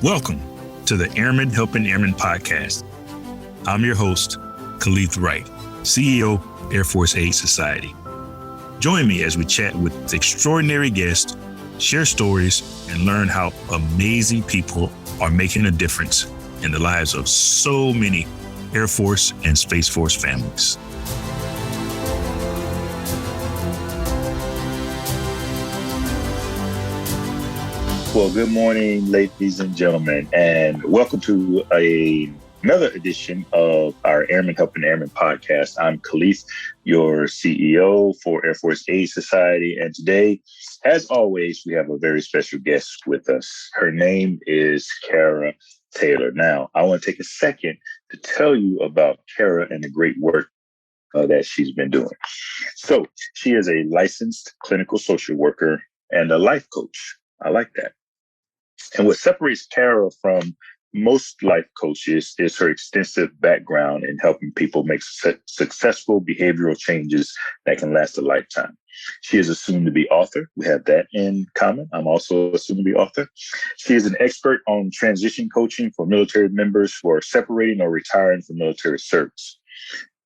Welcome to the Airmen Helping Airmen podcast. I'm your host, Khalith Wright, CEO, Air Force Aid Society. Join me as we chat with extraordinary guests, share stories, and learn how amazing people are making a difference in the lives of so many Air Force and Space Force families. Well, good morning, ladies and gentlemen, and welcome to another edition of our Airmen Helping Airmen podcast. I'm Khalith, your CEO for Air Force Aid Society, and today, as always, we have a very special guest with us. Her name is Kara Taylor. Now, I want to take a second to tell you about Kara and the great work that she's been doing. So, she is a licensed clinical social worker and a life coach. I like that. And what separates Kara from most life coaches is her extensive background in helping people make successful behavioral changes that can last a lifetime. She is a soon-to-be author. We have that in common. I'm also a soon-to-be author. She is an expert on transition coaching for military members who are separating or retiring from military service.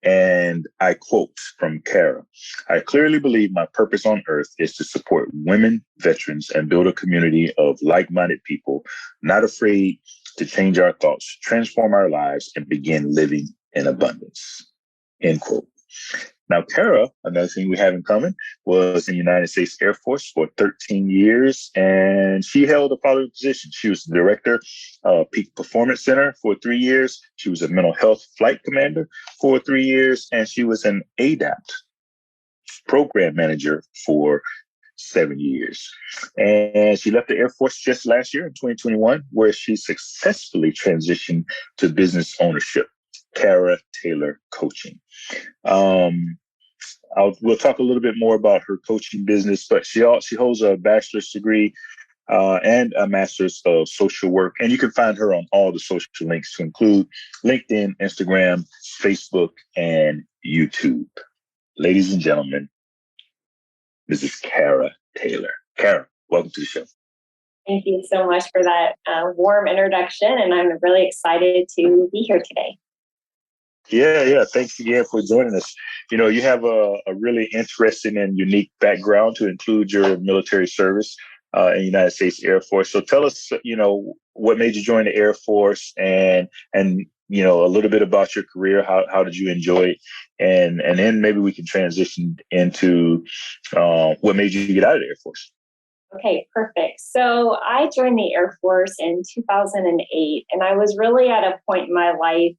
And I quote from Kara, "I clearly believe my purpose on earth is to support women, veterans, and build a community of like-minded people, not afraid to change our thoughts, transform our lives, and begin living in abundance." End quote. Now, Kara, another thing we have in common, was in the United States Air Force for 13 years, and she held a following position. She was the director of Peak Performance Center for 3 years. She was a mental health flight commander for 3 years, and she was an ADAPT program manager for 7 years. And she left the Air Force just last year in 2021, where she successfully transitioned to business ownership. Kara Taylor Coaching. We'll talk a little bit more about her coaching business, but she holds a bachelor's degree and a master's of social work. And you can find her on all the social links to include LinkedIn, Instagram, Facebook, and YouTube. Ladies and gentlemen, Mrs. Kara Taylor. Kara, welcome to the show. Thank you so much for that warm introduction, and I'm really excited to be here today. Yeah. Thanks again for joining us. You know, you have a really interesting and unique background to include your military service in the United States Air Force. So tell us, what made you join the Air Force and a little bit about your career. How did you enjoy it? And then maybe we can transition into what made you get out of the Air Force. Okay, perfect. So I joined the Air Force in 2008, and I was really at a point in my life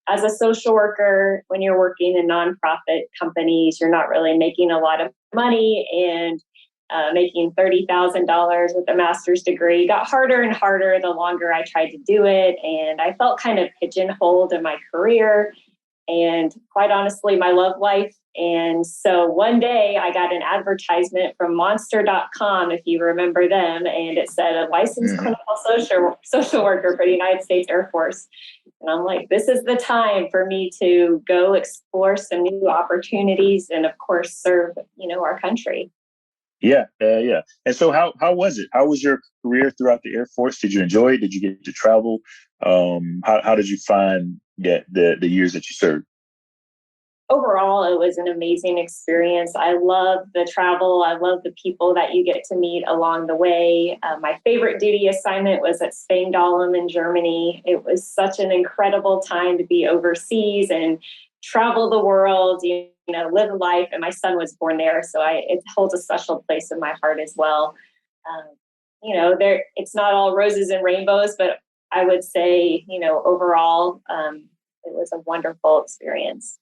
as a social worker. When you're working in nonprofit companies, you're not really making a lot of money, and making $30,000 with a master's degree got harder and harder the longer I tried to do it. And I felt kind of pigeonholed in my career and, quite honestly, my love life. And so one day I got an advertisement from monster.com, if you remember them, and it said a licensed clinical social worker for the United States Air Force. And I'm like, this is the time for me to go explore some new opportunities and, of course, serve, our country. Yeah. And so how was it? How was your career throughout the Air Force? Did you enjoy it? Did you get to travel? How did you find the years that you served? Overall, it was an amazing experience. I love the travel. I love the people that you get to meet along the way. My favorite duty assignment was at Spangdahlem in Germany. It was such an incredible time to be overseas and travel the world, live life. And my son was born there, so it holds a special place in my heart as well. It's not all roses and rainbows, but I would say, overall, it was a wonderful experience.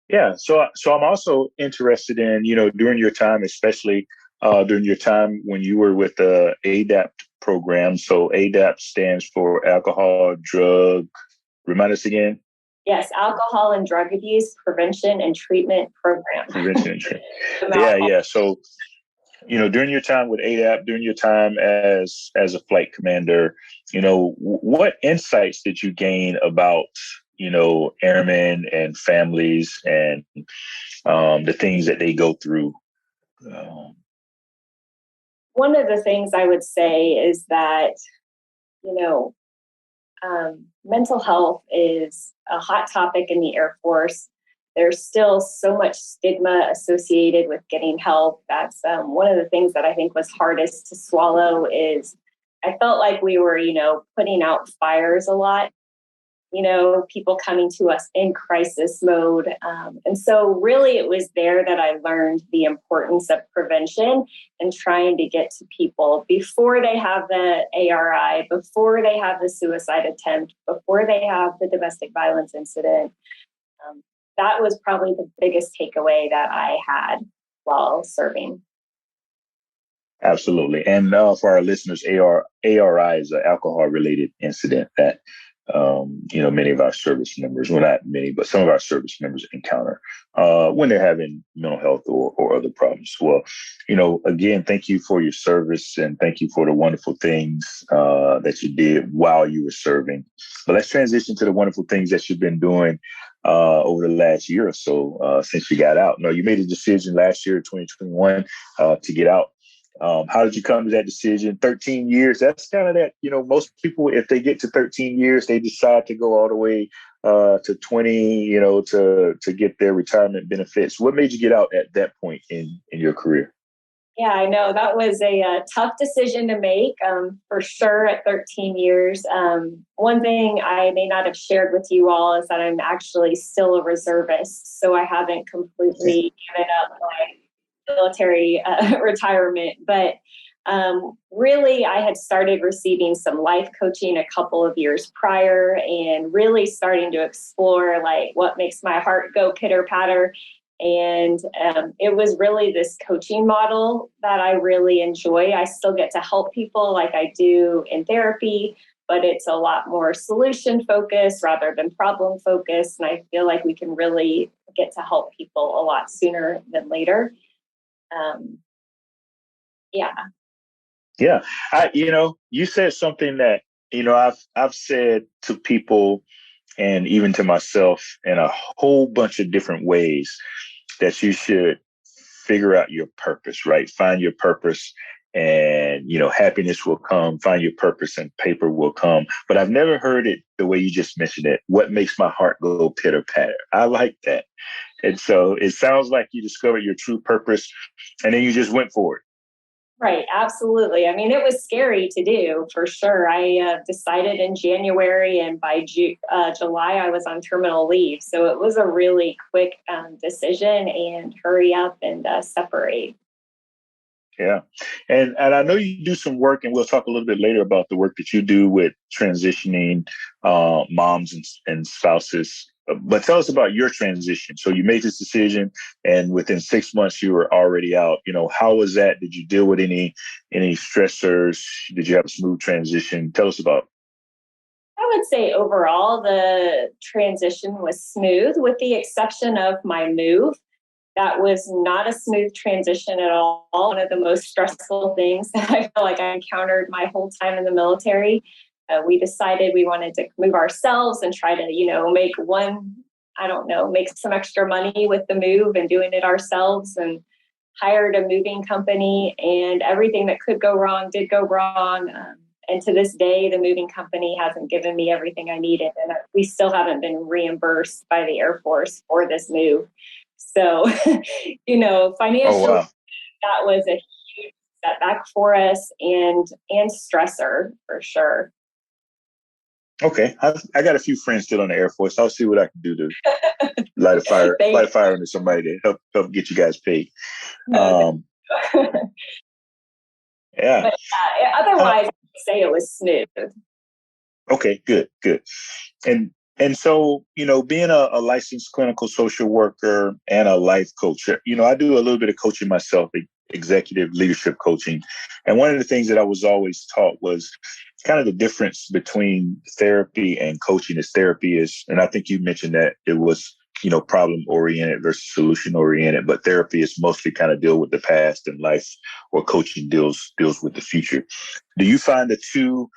Yeah. So I'm also interested in, during your time, especially during your time when you were with the ADAPT program. So ADAPT stands for alcohol, drug. Remind us again. Yes. Alcohol and drug abuse prevention and treatment program. Prevention and treatment. Yeah. So, during your time with ADAPT, during your time as a flight commander, what insights did you gain about airmen and families and the things that they go through? One of the things I would say is that you know, mental health is a hot topic in the Air Force. There's still so much stigma associated with getting help. That's one of the things that I think was hardest to swallow is I felt like we were, putting out fires a lot, people coming to us in crisis mode. And so really it was there that I learned the importance of prevention and trying to get to people before they have the ARI, before they have the suicide attempt, before they have the domestic violence incident. That was probably the biggest takeaway that I had while serving. Absolutely. And for our listeners, ARI is an alcohol-related incident that, many of our service members, well, not many, but some of our service members encounter when they're having mental health or other problems. Well, again, thank you for your service and thank you for the wonderful things that you did while you were serving. But let's transition to the wonderful things that you've been doing over the last year or so since you got out. No, you made a decision last year, 2021, to get out. How did you come to that decision? 13 years, that's kind of that, most people, if they get to 13 years, they decide to go all the way to 20, to get their retirement benefits. What made you get out at that point in your career? Yeah, I know that was a tough decision to make for sure at 13 years. One thing I may not have shared with you all is that I'm actually still a reservist. So I haven't completely given up my military retirement, but really I had started receiving some life coaching a couple of years prior and really starting to explore like what makes my heart go pitter patter. And it was really this coaching model that I really enjoy. I still get to help people like I do in therapy, but it's a lot more solution focused rather than problem focused. And I feel like we can really get to help people a lot sooner than later. Yeah. Yeah. You said something that, I've said to people and even to myself in a whole bunch of different ways that you should figure out your purpose, right? Find your purpose and, happiness will come. Find your purpose and paper will come. But I've never heard it the way you just mentioned it. What makes my heart go pitter patter? I like that. And so it sounds like you discovered your true purpose and then you just went for it. Right. Absolutely. I mean, it was scary to do for sure. I decided in January and by July, I was on terminal leave. So it was a really quick decision and hurry up and separate. Yeah. And I know you do some work, and we'll talk a little bit later about the work that you do with transitioning moms and spouses. But tell us about your transition. So you made this decision, and within 6 months, you were already out. How was that? Did you deal with any stressors? Did you have a smooth transition? Tell us about. I would say overall, the transition was smooth with the exception of my move. That was not a smooth transition at all. One of the most stressful things that I feel like I encountered my whole time in the military. We decided we wanted to move ourselves and try to, make some extra money with the move and doing it ourselves and hired a moving company and everything that could go wrong did go wrong. And to this day, the moving company hasn't given me everything I needed. And we still haven't been reimbursed by the Air Force for this move. So, financially, Oh, wow. that was a huge setback for us and stressor for sure. Okay. I got a few friends still in the Air Force. I'll see what I can do to light a fire under somebody to help get you guys paid. No, Yeah. But otherwise, I'd say it was smooth. Okay, good. And so, being a licensed clinical social worker and a life coach, I do a little bit of coaching myself, executive leadership coaching. And one of the things that I was always taught was kind of the difference between therapy and coaching is therapy is, and I think you mentioned that it was, problem oriented versus solution oriented, but therapy is mostly kind of deal with the past and life, or coaching deals with the future. Do you find the two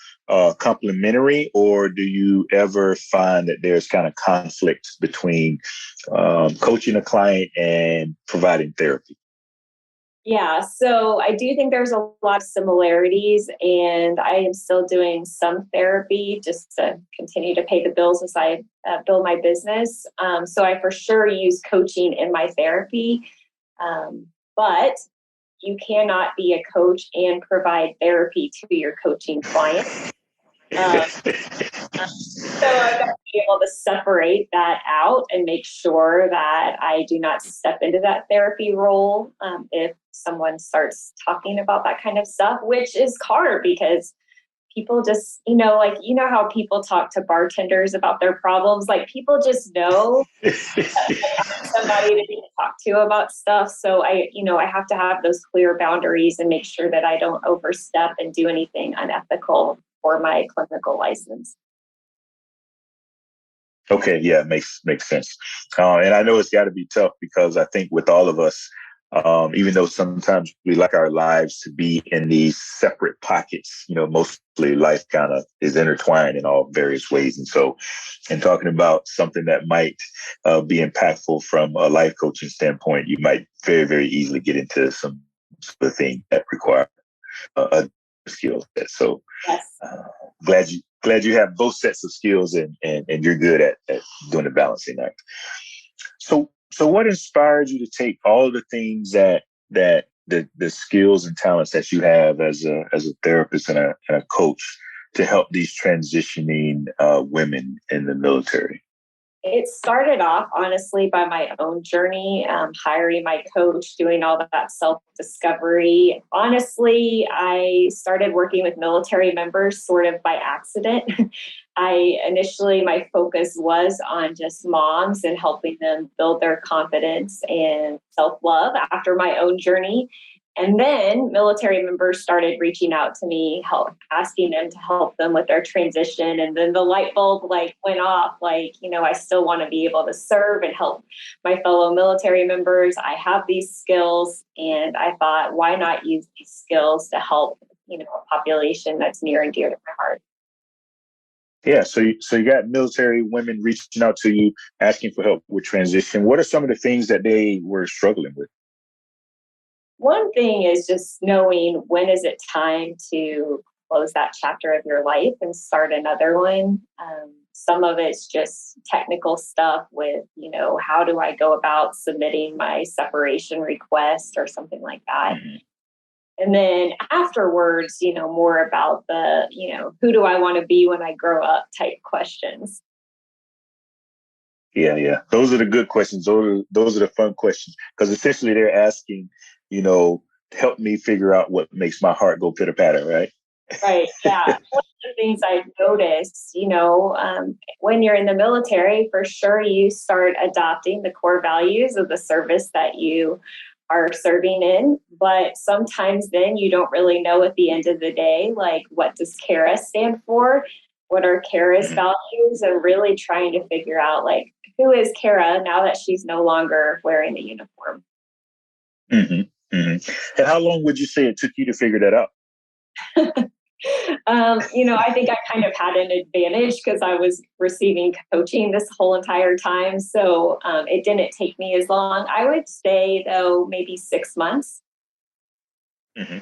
complementary, or do you ever find that there's kind of conflict between coaching a client and providing therapy? Yeah, so I do think there's a lot of similarities, and I am still doing some therapy just to continue to pay the bills as I build my business. So I for sure use coaching in my therapy, but you cannot be a coach and provide therapy to your coaching client. Um, So I got to be able to separate that out and make sure that I do not step into that therapy role if someone starts talking about that kind of stuff, which is hard because people just, like, how people talk to bartenders about their problems, like people just know somebody to talk to about stuff. So I have to have those clear boundaries and make sure that I don't overstep and do anything unethical for my clinical license. Okay, yeah, makes sense. And I know it's got to be tough because I think with all of us, even though sometimes we like our lives to be in these separate pockets, mostly life kind of is intertwined in all various ways. And so, in talking about something that might be impactful from a life coaching standpoint, you might very, very easily get into some sort of thing that require a skill set. So Yes. glad you have both sets of skills and you're good at doing the balancing act. So what inspired you to take all the things that the skills and talents that you have as a therapist and a coach to help these transitioning women in the military? It started off, honestly, by my own journey, hiring my coach, doing all that self discovery. Honestly, I started working with military members sort of by accident. My focus was on just moms and helping them build their confidence and self love after my own journey. And then military members started reaching out to me, asking them to help them with their transition. And then the light bulb went off, I still want to be able to serve and help my fellow military members. I have these skills, and I thought, why not use these skills to help, a population that's near and dear to my heart. Yeah, so you got military women reaching out to you, asking for help with transition. What are some of the things that they were struggling with? One thing is just knowing when is it time to close that chapter of your life and start another one. Some of it's just technical stuff with, how do I go about submitting my separation request or something like that. Mm-hmm. And then afterwards, more about the, who do I want to be when I grow up type questions. Yeah. Those are the good questions. Those are the fun questions because essentially they're asking, help me figure out what makes my heart go pitter patter, right? Right. Yeah. One of the things I've noticed, when you're in the military, for sure, you start adopting the core values of the service that you are serving in. But sometimes then you don't really know at the end of the day, like, what does Kara stand for? What are Kara's values? And really trying to figure out, like, who is Kara now that she's no longer wearing the uniform? Mm-hmm. Mm-hmm. And how long would you say it took you to figure that out? I think I kind of had an advantage because I was receiving coaching this whole entire time. So it didn't take me as long. I would say, though, maybe 6 months. Mm-hmm.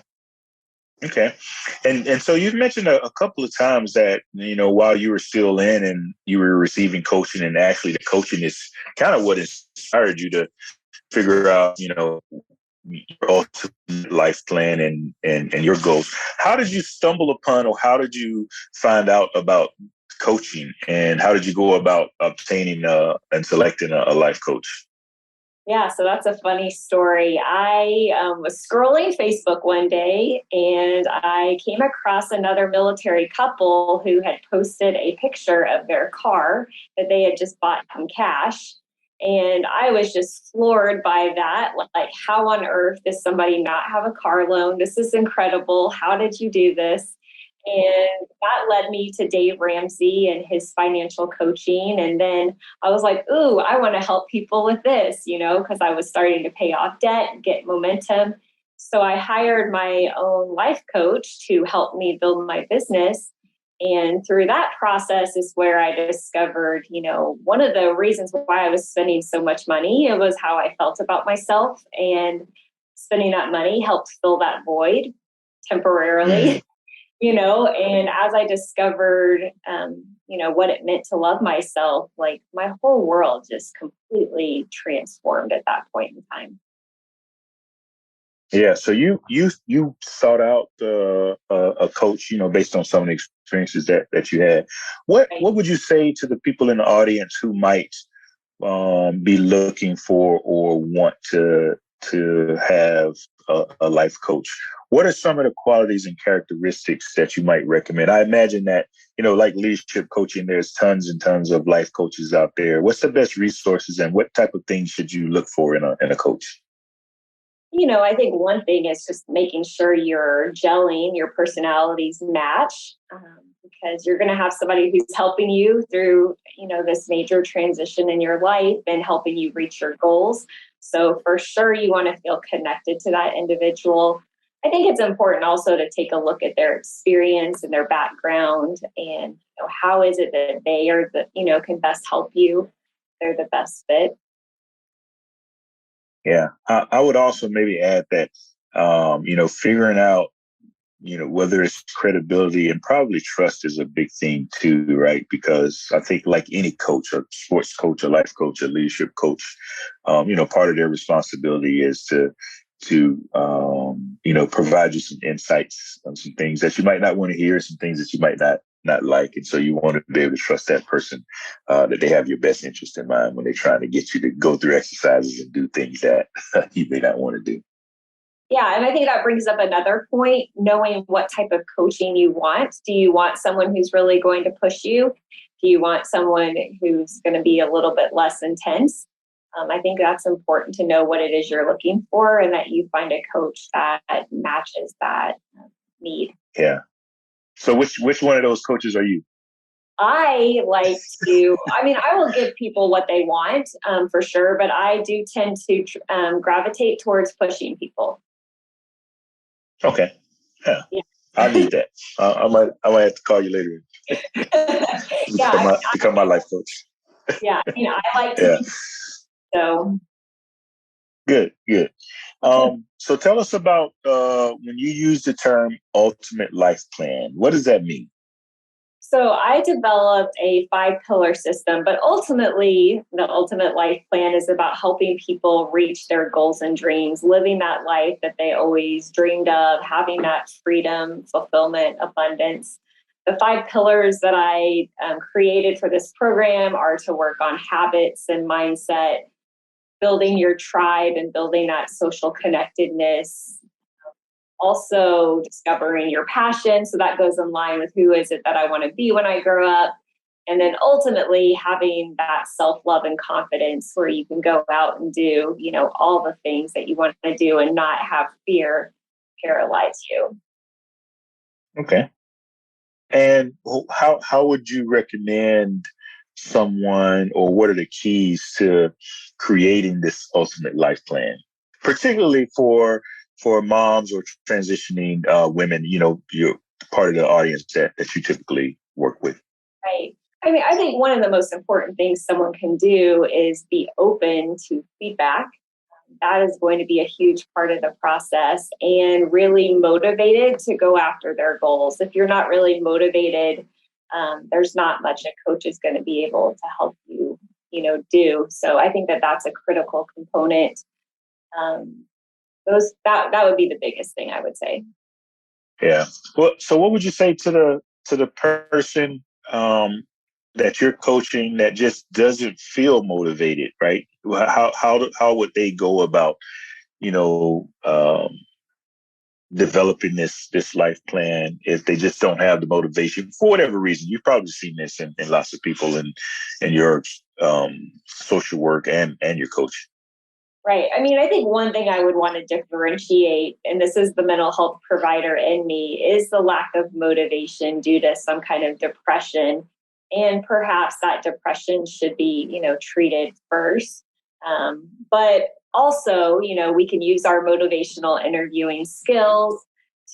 Okay. And so you've mentioned a couple of times that, while you were still in and you were receiving coaching, and actually the coaching is kind of what inspired you to figure out, your ultimate life plan and your goals. How did you stumble upon, or how did you find out about coaching, and how did you go about obtaining and selecting a life coach? Yeah, so that's a funny story. I was scrolling Facebook one day and I came across another military couple who had posted a picture of their car that they had just bought in cash. And I was just floored by that. Like, how on earth does somebody not have a car loan? This is incredible. How did you do this? And that led me to Dave Ramsey and his financial coaching. And then I was like, ooh, I want to help people with this, because I was starting to pay off debt and get momentum. So I hired my own life coach to help me build my business. And through that process is where I discovered, one of the reasons why I was spending so much money, it was how I felt about myself. And spending that money helped fill that void temporarily. And as I discovered, what it meant to love myself, like my whole world just completely transformed at that point in time. Yeah. So you sought out a coach, based on some of the experiences that you had. What Right. what would you say to the people in the audience who might be looking for or want to have a life coach? What are some of the qualities and characteristics that you might recommend? I imagine that, like leadership coaching, there's tons and tons of life coaches out there. What's the best resources and what type of things should you look for in a coach? I think one thing is just making sure you're gelling, your personalities match, because you're going to have somebody who's helping you through, this major transition in your life and helping you reach your goals. So for sure, you want to feel connected to that individual. I think it's important also to take a look at their experience and their background and how is it that they are can best help you. They're the best fit. Yeah, I would also maybe add that, figuring out, whether it's credibility and probably trust is a big thing too, right? Because I think like any coach, a sports coach, a life coach, a leadership coach, part of their responsibility is to provide you some insights on some things that you might not want to hear, some things that you might not like. And so you want to be able to trust that person, that they have your best interest in mind when they're trying to get you to go through exercises and do things that you may not want to do. Yeah, and I think that brings up another point, knowing what type of coaching you want. Do you want someone who's really going to push you? Do you want someone who's going to be a little bit less intense? I think that's important to know what it is you're looking for and that you find a coach that matches that need. Yeah. So which one of those coaches are you? I like to, I will give people what they want for sure, but I do tend to gravitate towards pushing people. Okay. Yeah. Yeah. I need that. I might have to call you later. Yeah. Become my life coach. Yeah. I like to Yeah. be so. Good. So tell us about when you use the term ultimate life plan. What does that mean? So I developed a 5-pillar system, but ultimately the ultimate life plan is about helping people reach their goals and dreams, living that life that they always dreamed of, having that freedom, fulfillment, abundance. The 5 pillars that I created for this program are to work on habits and mindset, building your tribe and building that social connectedness, also discovering your passion. So that goes in line with who is it that I want to be when I grow up. And then ultimately having that self-love and confidence where you can go out and do, all the things that you want to do and not have fear paralyze you. Okay. And how would you recommend someone, or what are the keys to creating this ultimate life plan, particularly for moms or transitioning women? You're part of the audience that you typically work with. Right. I think one of the most important things someone can do is be open to feedback. That is going to be a huge part of the process, and really motivated to go after their goals. If you're not really motivated, there's not much a coach is going to be able to help you, do. So I think that that's a critical component. That would be the biggest thing I would say. Yeah. Well, so what would you say to the person that you're coaching that just doesn't feel motivated, right? How would they go about, you know, um, developing this life plan if they just don't have the motivation for whatever reason? You've probably seen this in lots of people in your social work and your coach. Right. I think one thing I would want to differentiate, and this is the mental health provider in me, is the lack of motivation due to some kind of depression. And perhaps that depression should be, treated first. But also, we can use our motivational interviewing skills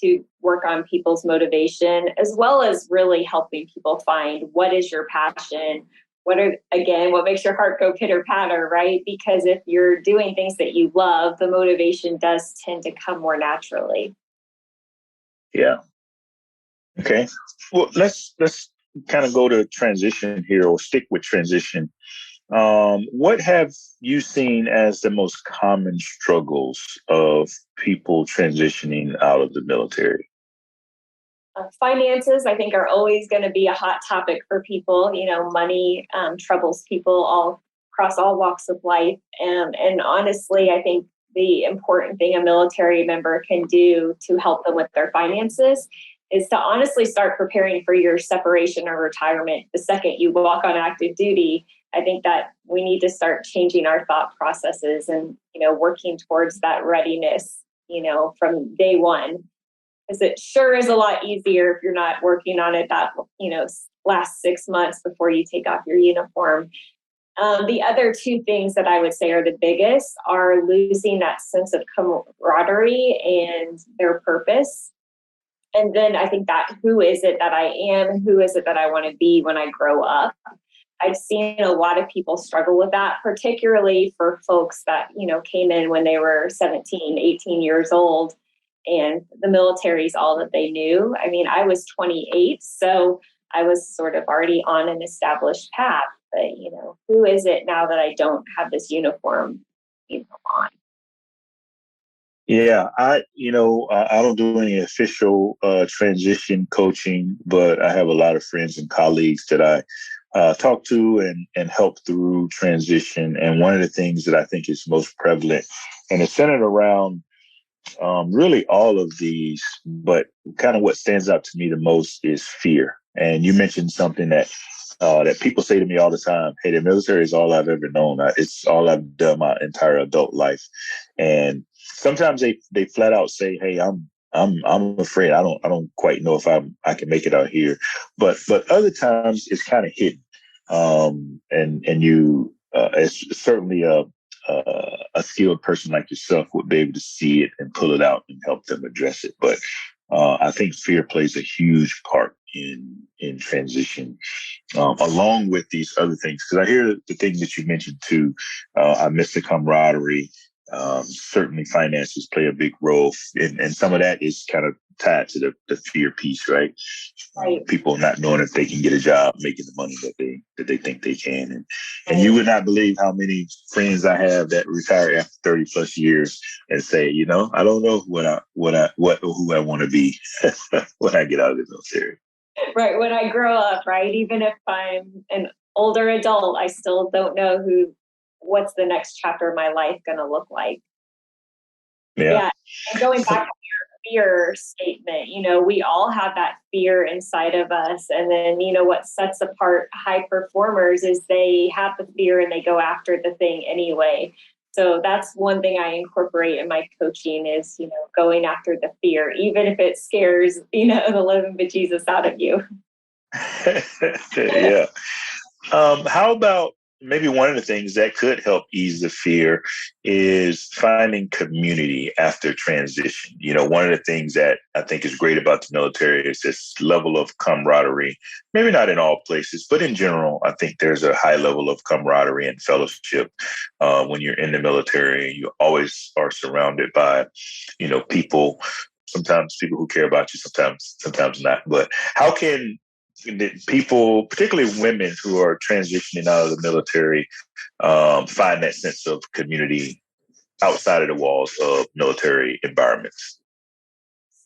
to work on people's motivation, as well as really helping people find what is your passion, what makes your heart go pitter patter, right? Because if you're doing things that you love, the motivation does tend to come more naturally. Yeah. Okay. Well, let's kind of go to transition here, or stick with transition. What have you seen as the most common struggles of people transitioning out of the military? Finances, I think, are always going to be a hot topic for people. Money troubles people all across all walks of life. And honestly, I think the important thing a military member can do to help them with their finances is to honestly start preparing for your separation or retirement. The second you walk on active duty, I think that we need to start changing our thought processes and, working towards that readiness, from day one. Because it sure is a lot easier if you're not working on it that, last 6 months before you take off your uniform. The other two things that I would say are the biggest are losing that sense of camaraderie and their purpose. And then I think that who is it that I am? Who is it that I want to be when I grow up? I've seen a lot of people struggle with that, particularly for folks that, came in when they were 17, 18 years old, and the military is all that they knew. I mean, I was 28, so I was sort of already on an established path. But, who is it now that I don't have this uniform, on? Yeah, I don't do any official transition coaching, but I have a lot of friends and colleagues that I talk to and help through transition. And one of the things that I think is most prevalent, and it's centered around really all of these, but kind of what stands out to me the most is fear. And you mentioned something that people say to me all the time: "Hey, the military is all I've ever known. It's all I've done my entire adult life." And sometimes they flat out say, "Hey, I'm afraid. I don't quite know if I can make it out here." But other times it's kind of hidden. And you, it's certainly a skilled person like yourself would be able to see it and pull it out and help them address it. But I think fear plays a huge part in transition, along with these other things. Because I hear the thing that you mentioned too. I miss the camaraderie. Certainly, finances play a big role, and some of that is kind of tied to the fear piece, right? Right. People not knowing if they can get a job making the money that they think they can, and you would not believe how many friends I have that retire after 30 plus years and say, I don't know who I want to be when I get out of the military. Right. When I grow up, right? Even if I'm an older adult, I still don't know what's the next chapter of my life going to look like. Yeah. Yeah. And going back to your fear statement, we all have that fear inside of us. And then, what sets apart high performers is they have the fear and they go after the thing anyway. So that's one thing I incorporate in my coaching is, going after the fear, even if it scares, the living bejesus out of you. Yeah. How about maybe one of the things that could help ease the fear is finding community after transition? One of the things that I think is great about the military is this level of camaraderie. Maybe not in all places, but in general, I think there's a high level of camaraderie and fellowship when you're in the military. You always are surrounded by, people. Sometimes people who care about you, sometimes not. But how can people, particularly women who are transitioning out of the military, find that sense of community outside of the walls of military environments?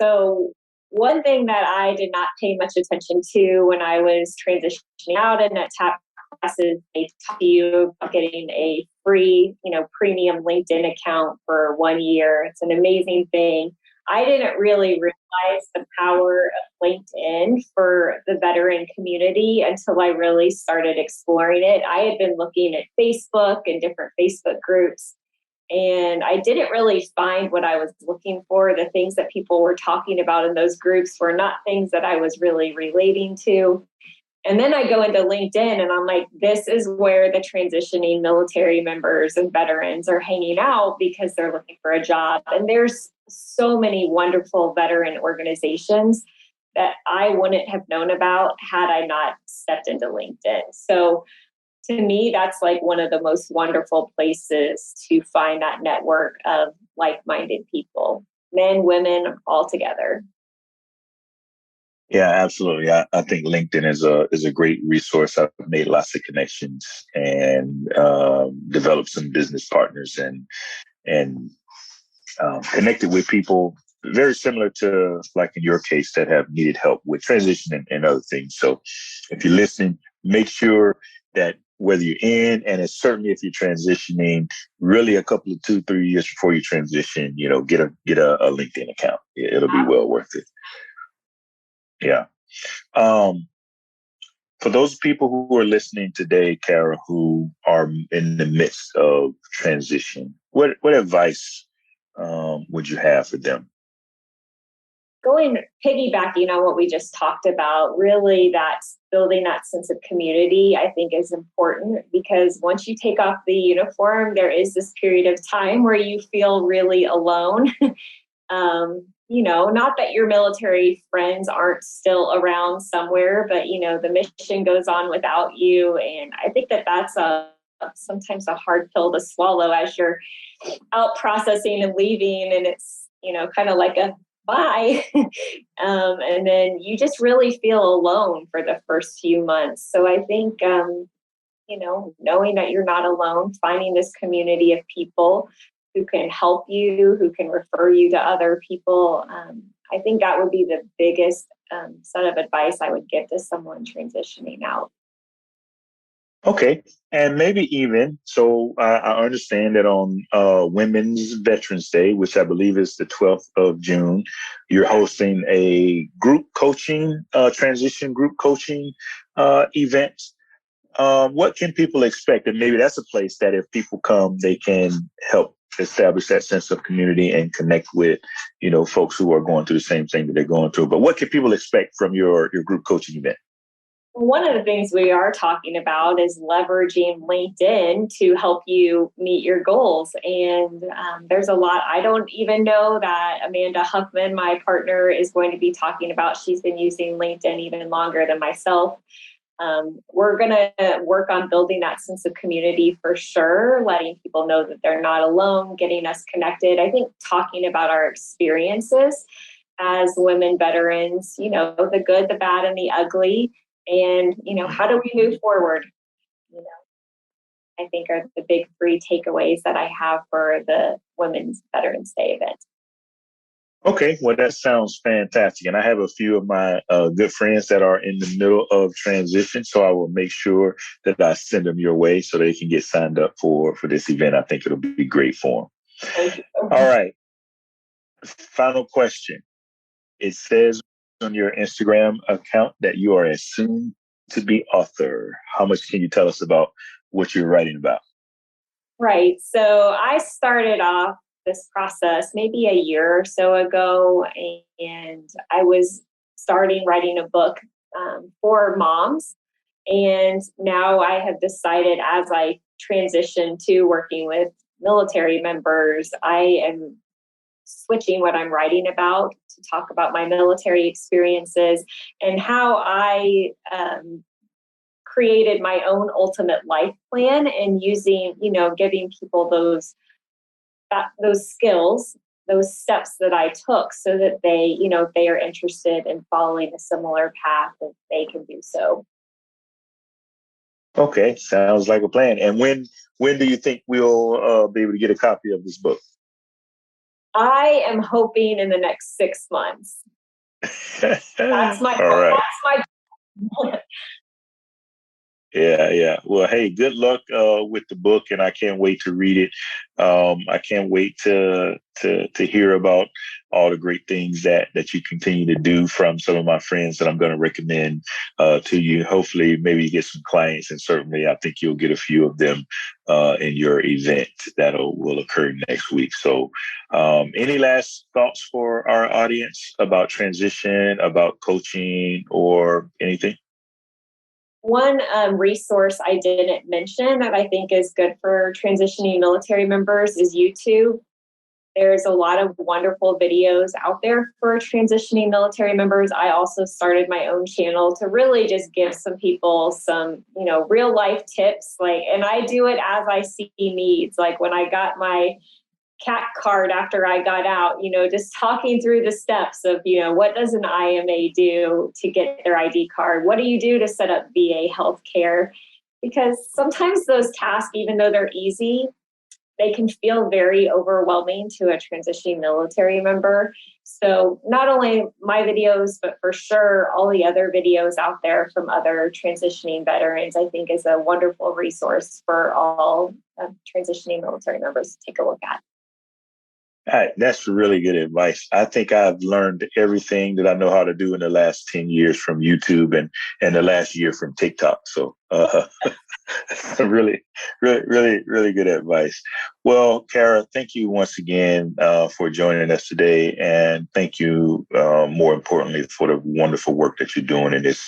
So one thing that I did not pay much attention to when I was transitioning out and at TAP classes, they taught you about getting a free, premium LinkedIn account for 1 year. It's an amazing thing. I didn't really realize the power of LinkedIn for the veteran community until I really started exploring it. I had been looking at Facebook and different Facebook groups, and I didn't really find what I was looking for. The things that people were talking about in those groups were not things that I was really relating to. And then I go into LinkedIn and I'm like, this is where the transitioning military members and veterans are hanging out because they're looking for a job. And there's so many wonderful veteran organizations that I wouldn't have known about had I not stepped into LinkedIn. So to me, that's like one of the most wonderful places to find that network of like-minded people, men, women, all together. Yeah, absolutely. I think LinkedIn is a great resource. I've made lots of connections and developed some business partners and connected with people very similar to, like in your case, that have needed help with transition and other things. So if you're listening, make sure that whether you're in, and it's certainly if you're transitioning, really a couple of 2-3 years before you transition, get a LinkedIn account. It'll be well worth it. Yeah. Um, for those people who are listening today, Kara, who are in the midst of transition, what advice would you have for them? Piggybacking on what we just talked about, really that's building that sense of community, I think is important, because once you take off the uniform, there is this period of time where you feel really alone. Not that your military friends aren't still around somewhere, but the mission goes on without you. And I think that that's sometimes a hard pill to swallow as you're out processing and leaving, and it's kind of like a bye. And then you just really feel alone for the first few months. So I think knowing that you're not alone, finding this community of people who can help you, who can refer you to other people, I think that would be the biggest set of advice I would give to someone transitioning out. Okay. And maybe even, so I understand that on Women's Veterans Day, which I believe is the 12th of June, you're hosting a group coaching, transition group coaching event. What can people expect? And maybe that's a place that if people come, they can help establish that sense of community and connect with, folks who are going through the same thing that they're going through. But what can people expect from your group coaching event? One of the things we are talking about is leveraging LinkedIn to help you meet your goals. And there's a lot I don't even know that Amanda Huffman, my partner, is going to be talking about. She's been using LinkedIn even longer than myself. We're going to work on building that sense of community for sure, letting people know that they're not alone, getting us connected. I think talking about our experiences as women veterans, the good, the bad, and the ugly. And, how do we move forward? I think are the big three takeaways that I have for the Women's Veterans Day event. Okay, well, that sounds fantastic. And I have a few of my good friends that are in the middle of transition. So I will make sure that I send them your way so they can get signed up for this event. I think it'll be great for them. All right. Final question. It says on your Instagram account that you are a soon to be author. How much can you tell us about what you're writing about? Right. So I started off this process maybe a year or so ago, and I was starting writing a book for moms. And now I have decided, as I transition to working with military members, I am switching what I'm writing about to talk about my military experiences and how I created my own ultimate life plan, and using, giving people those skills, those steps that I took, so that they, if they are interested in following a similar path, that they can do so. Okay, sounds like a plan. And when do you think we'll be able to get a copy of this book? I am hoping in the next 6 months. That's my All right. That's my Yeah. Well, hey, good luck with the book, and I can't wait to read it. I can't wait to hear about all the great things that you continue to do from some of my friends that I'm going to recommend to you. Hopefully, maybe you get some clients, and certainly, I think you'll get a few of them in your event that will occur next week. So, any last thoughts for our audience about transition, about coaching, or anything? One resource I didn't mention that I think is good for transitioning military members is YouTube. There's a lot of wonderful videos out there for transitioning military members. I also started my own channel to really just give some people some, real life tips. And I do it as I see needs. Like when I got my CAT card after I got out, just talking through the steps of, what does an IMA do to get their ID card? What do you do to set up VA healthcare? Because sometimes those tasks, even though they're easy, they can feel very overwhelming to a transitioning military member. So not only my videos, but for sure all the other videos out there from other transitioning veterans, I think is a wonderful resource for all transitioning military members to take a look at. That's really good advice. I think I've learned everything that I know how to do in the last 10 years from YouTube and the last year from TikTok. So really, really, really, really good advice. Well, Kara, thank you once again for joining us today. And thank you, more importantly, for the wonderful work that you're doing in this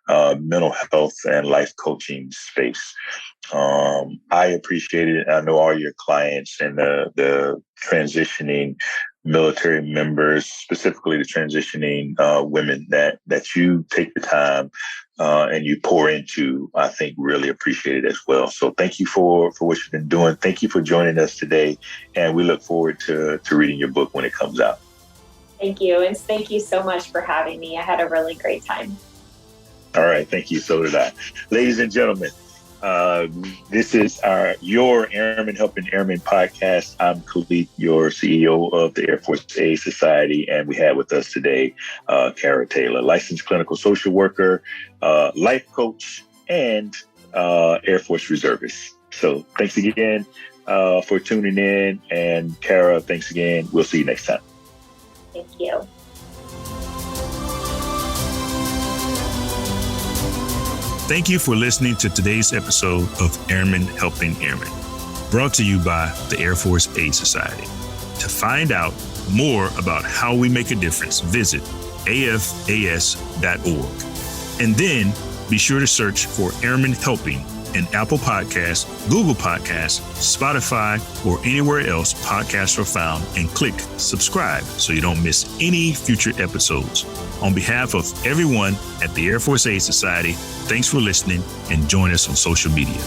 mental health and life coaching space. I appreciate it. I know all your clients and the transitioning military members, specifically the transitioning women that you take the time and you pour into, I think really appreciate it as well. So thank you for what you've been doing. Thank you for joining us today. And we look forward to reading your book when it comes out. Thank you. And thank you so much for having me. I had a really great time. All right. Thank you. So did I. Ladies and gentlemen, this is your Airmen Helping Airmen podcast. I'm Khalid, your CEO of the Air Force Aid Society, and we had with us today Kara Taylor, licensed clinical social worker, life coach, and Air Force reservist. So thanks again for tuning in, and Kara, thanks again. We'll see you next time. Thank you. Thank you for listening to today's episode of Airmen Helping Airmen, brought to you by the Air Force Aid Society. To find out more about how we make a difference, visit afas.org. And then be sure to search for Airmen Helping in Apple Podcasts, Google Podcasts, Spotify, or anywhere else podcasts are found, and click subscribe so you don't miss any future episodes. On behalf of everyone at the Air Force Aid Society, thanks for listening and join us on social media.